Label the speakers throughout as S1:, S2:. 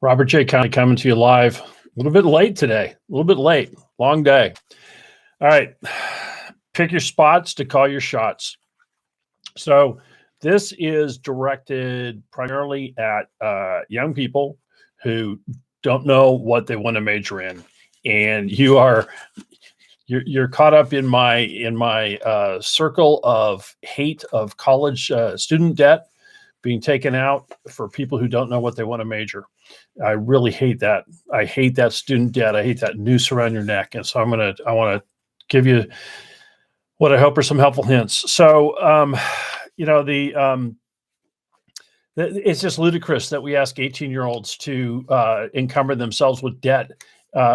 S1: Robert J. County coming to you live. A little bit late today. A little bit late. Long day. All right. Pick your spots to call your shots. So this is directed primarily at young people who don't know what they want to major in, and you're caught up in my circle of hate of college student debt being taken out for people who don't know what they want to major. I really hate that. I hate that student debt. I hate that noose around your neck. And so I want to give you what I hope are some helpful hints. So, it's just ludicrous that we ask 18-year-olds to encumber themselves with debt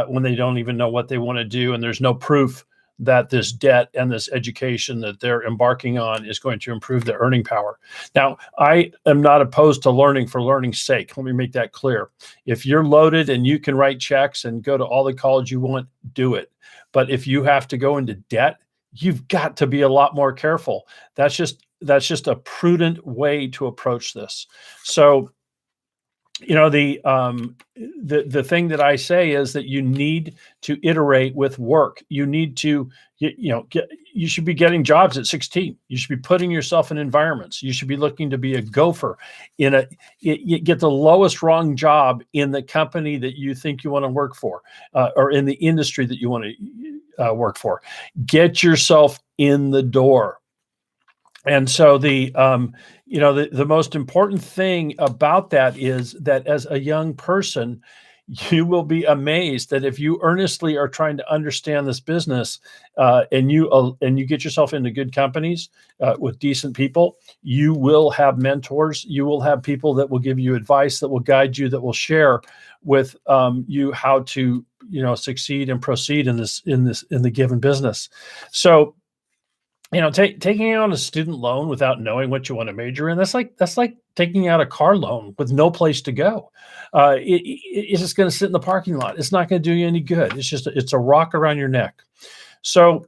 S1: when they don't even know what they want to do. And there's no proof that this debt and this education that they're embarking on is going to improve their earning power. Now, I am not opposed to learning for learning's sake. Let me make that clear. If you're loaded and you can write checks and go to all the college you want, do it. But if you have to go into debt, you've got to be a lot more careful. That's just a prudent way to approach this. So, the thing that I say is that you need to iterate with work. You need to, you should be getting jobs at 16. You should be putting yourself in environments. You should be looking to be a gopher you get the lowest rung job in the company that you think you want to work for, or in the industry that you want to work for. Get yourself in the door. And so the most important thing about that is that as a young person, you will be amazed that if you earnestly are trying to understand this business, and you get yourself into good companies with decent people, you will have mentors. You will have people that will give you advice, that will guide you, that will share with you how to succeed and proceed in the given business. So, taking out a student loan without knowing what you want to major in, that's like taking out a car loan with no place to go. It's just going to sit in the parking lot. It's not going to do you any good. It's a rock around your neck. So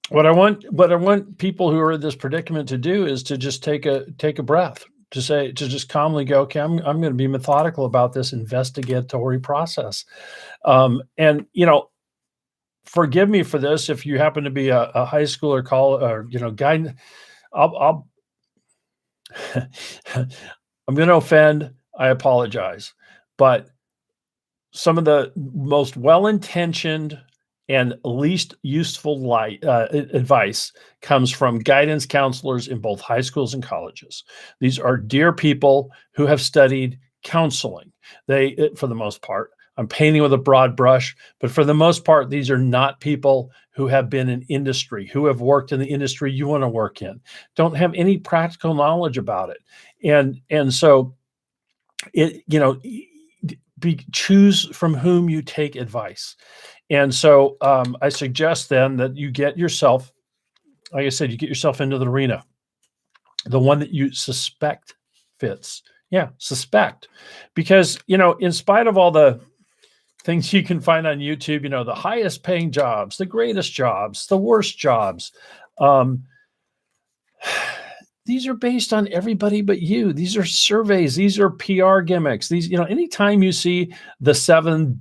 S1: what I want people who are in this predicament to do is to just take a breath, to just calmly go, okay, I'm going to be methodical about this investigatory process. And forgive me for this if you happen to be a high school or college or guy. I'm going to offend. I apologize, but some of the most well-intentioned and least useful advice comes from guidance counselors in both high schools and colleges. These are dear people who have studied counseling. They, for the most part, I'm painting with a broad brush, but for the most part, these are not people who have been in industry, who have worked in the industry you want to work in, don't have any practical knowledge about it. And so choose from whom you take advice. And so I suggest then that you get yourself, like I said, you get yourself into the arena, the one that you suspect fits. Yeah, suspect. Because, in spite of all the things you can find on YouTube, the highest paying jobs, the greatest jobs, the worst jobs. These are based on everybody but you. These are surveys. These are PR gimmicks. These, anytime you see the 7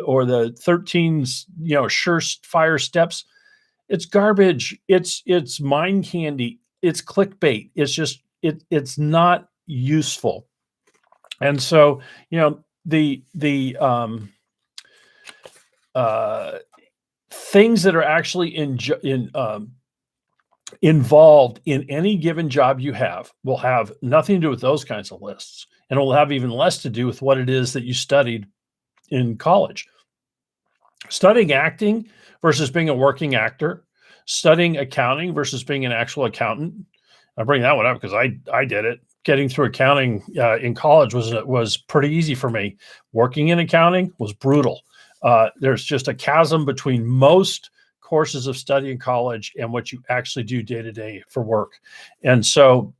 S1: or the 13, surefire steps, it's garbage. It's mind candy. It's clickbait. It's just, it's not useful. And so, the things that are actually involved in any given job you have will have nothing to do with those kinds of lists, and it will have even less to do with what it is that you studied in college. Studying acting versus being a working actor, studying accounting versus being an actual accountant. I bring that one up because I did it. Getting through accounting in college was pretty easy for me. Working in accounting was brutal. There's just a chasm between most courses of study in college and what you actually do day to day for work. And so,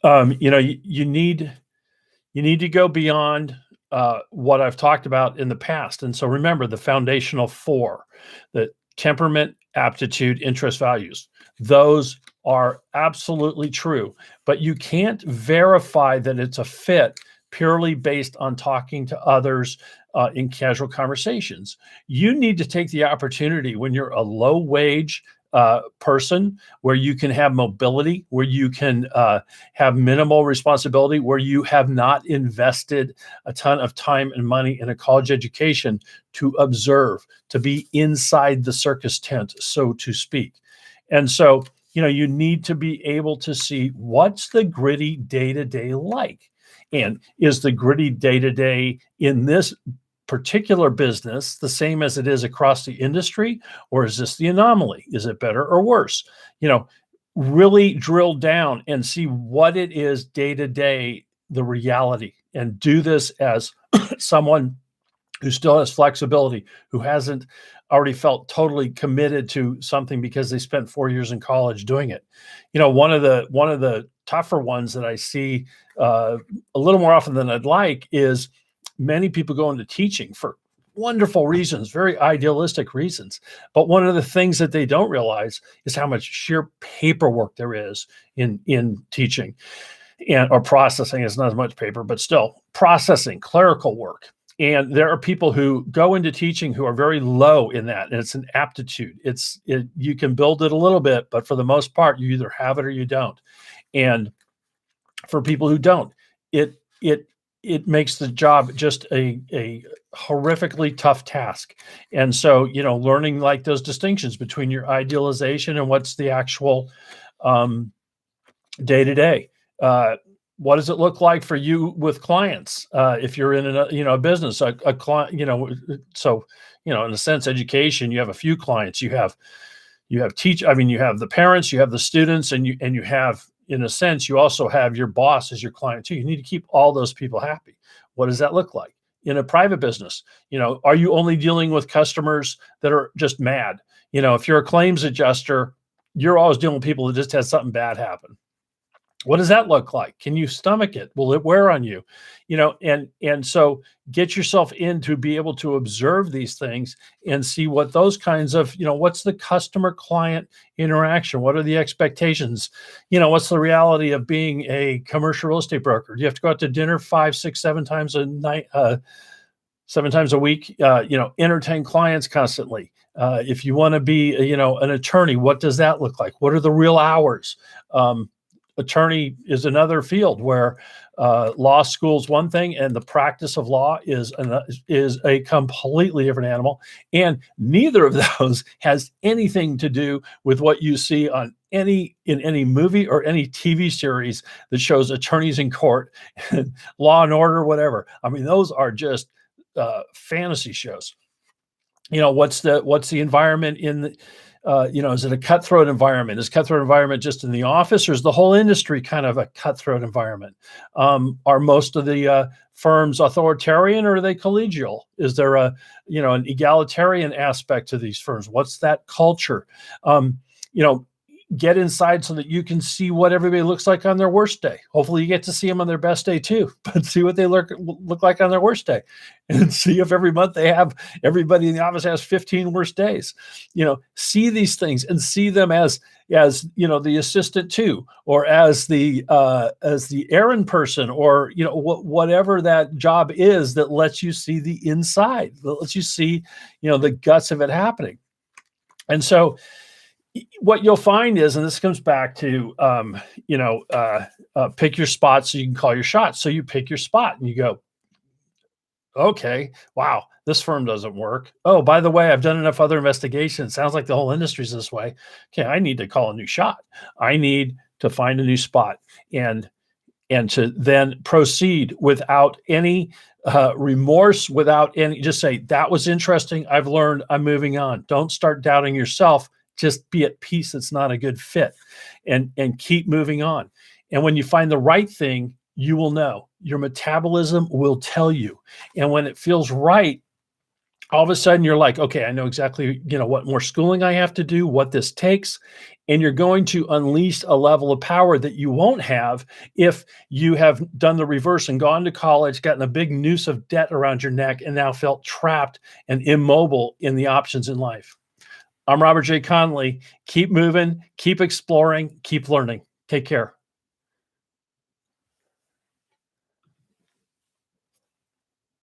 S1: you need to go beyond what I've talked about in the past. And so remember the foundational 4, the temperament, aptitude, interest, values. Those are absolutely true, but you can't verify that it's a fit purely based on talking to others in casual conversations. You need to take the opportunity when you're a low wage person, where you can have mobility, where you can have minimal responsibility, where you have not invested a ton of time and money in a college education, to observe, to be inside the circus tent, so to speak. And so, you need to be able to see what's the gritty day to day like. And is the gritty day to day in this particular business the same as it is across the industry, or is this the anomaly? Is it better or worse? Really drill down and see what it is day to day, the reality, and do this as someone who still has flexibility, who hasn't already felt totally committed to something because they spent 4 years in college doing it. One of the tougher ones that I see a little more often than I'd like is many people go into teaching for wonderful reasons, very idealistic reasons. But one of the things that they don't realize is how much sheer paperwork there is in teaching, or processing. It's not as much paper, but still processing, clerical work. And there are people who go into teaching who are very low in that, and it's an aptitude. You can build it a little bit, but for the most part, you either have it or you don't. And for people who don't, it makes the job just a horrifically tough task. And so, learning like those distinctions between your idealization and what's the actual day to day. What does it look like for you with clients? If you're in a business, a client, so, in a sense, education, you have a few clients. You have you have the parents, you have the students, and you have, in a sense, you also have your boss as your client too. You need to keep all those people happy. What does that look like? In a private business, are you only dealing with customers that are just mad? If you're a claims adjuster, you're always dealing with people that just had something bad happen. What does that look like? Can you stomach it? Will it wear on you? And so get yourself in to be able to observe these things and see what those kinds of, what's the customer client interaction? What are the expectations? What's the reality of being a commercial real estate broker? Do you have to go out to dinner 5, 6, 7 times a night, 7 times a week, entertain clients constantly? If you want to be, an attorney, what does that look like? What are the real hours? Attorney is another field where law school's one thing, and the practice of law is a completely different animal. And neither of those has anything to do with what you see in any movie or any TV series that shows attorneys in court and Law and Order, whatever. I mean, those are just fantasy shows. What's the environment in the is it a cutthroat environment? Is cutthroat environment just in the office, or is the whole industry kind of a cutthroat environment? Are most of the firms authoritarian, or are they collegial? Is there an egalitarian aspect to these firms? What's that culture? Get inside so that you can see what everybody looks like on their worst day. Hopefully you get to see them on their best day too, but see what they look like on their worst day, and see if every month everybody in the office has 15 worst days. See these things and see them as the assistant too, or as the errand person, or whatever that job is that lets you see the inside, that lets you see the guts of it happening. And so what you'll find is, and this comes back to, pick your spot so you can call your shots. So you pick your spot and you go, okay, wow, this firm doesn't work. Oh, by the way, I've done enough other investigations. Sounds like the whole industry's this way. Okay, I need to call a new shot. I need to find a new spot and to then proceed without any remorse, just say, that was interesting. I've learned, I'm moving on. Don't start doubting yourself. Just be at peace. It's not a good fit, and keep moving on. And when you find the right thing, you will know. Your metabolism will tell you. And when it feels right, all of a sudden you're like, okay, I know exactly, what more schooling I have to do, what this takes. And you're going to unleash a level of power that you won't have if you have done the reverse and gone to college, gotten a big noose of debt around your neck, and now felt trapped and immobile in the options in life. I'm Robert J. Conley. Keep moving, keep exploring, keep learning. Take care.